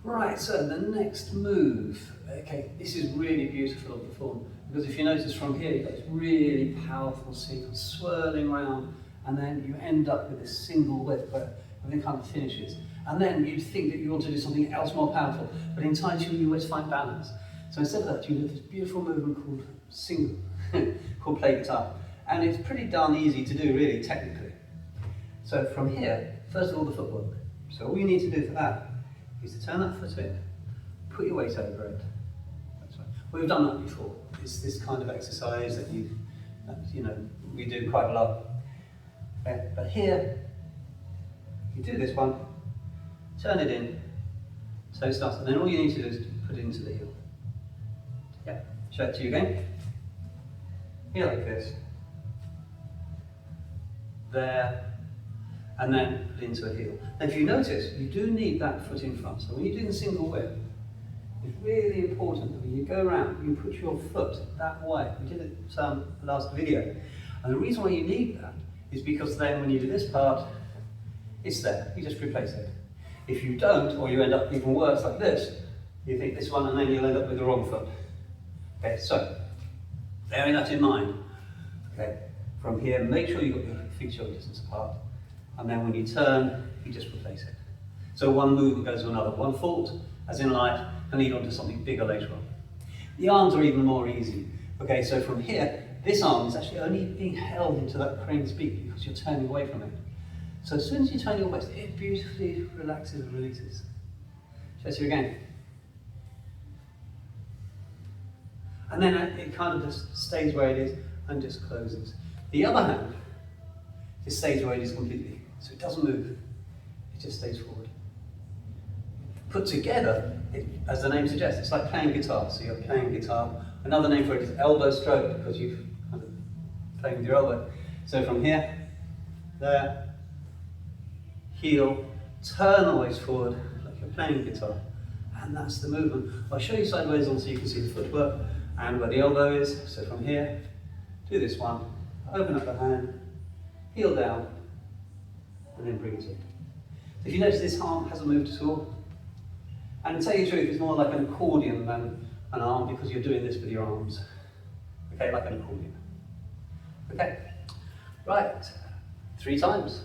Right, so the next move, okay, this is really beautiful of the form, because if you notice from here, you've got this really powerful sequence swirling around, and then you end up with this single whip where everything kind of finishes. And then you'd think that you want to do something else more powerful, but in Tai Chi you always find balance. So instead of that, you do this beautiful movement called single, called play guitar. And it's pretty darn easy to do, really, technically. So from here, first of all, the footwork. So all you need to do for that is to turn that foot in, put your weight over it. That's right. We've done that before. It's this kind of exercise that we do quite a lot. But here, you do this one, turn it in, so it starts, and then all you need to do is put it into the heel. Yeah, show it to you again. Here like this. There, and then put it into a heel. And if you notice, you do need that foot in front. So when you're doing the single whip, it's really important that when you go around, you put your foot that way. We did it last video. And the reason why you need that is because then when you do this part, it's there. You just replace it. If you don't, or you end up even worse like this, you think this one and then you'll end up with the wrong foot. Okay, so bearing that in mind, okay, from here, make sure you've got your feet shoulder distance apart, and then when you turn, you just replace it. So one movement goes to another. One fault, as in life, can lead on to something bigger later on. The arms are even more easy. Okay, so from here, this arm is actually only being held into that crane's beak because you're turning away from it. So as soon as you turn your waist, it beautifully relaxes and releases. Show it to you again. And then it kind of just stays where it is and just closes. The other hand just stays where it is completely. So it doesn't move, it just stays forward. Put together, as the name suggests, it's like playing guitar. So you're playing guitar. Another name for it is elbow stroke, because you're kind of playing with your elbow. So from here, there, heel, turn the waist forward, like you're playing guitar. And that's the movement. I'll show you sideways on so you can see the footwork and where the elbow is. So from here, do this one, open up the hand, heel down, and then bring it in. So if you notice, this arm hasn't moved at all. And to tell you the truth, it's more like an accordion than an arm because you're doing this with your arms. Okay, like an accordion. Okay, right, 3 times.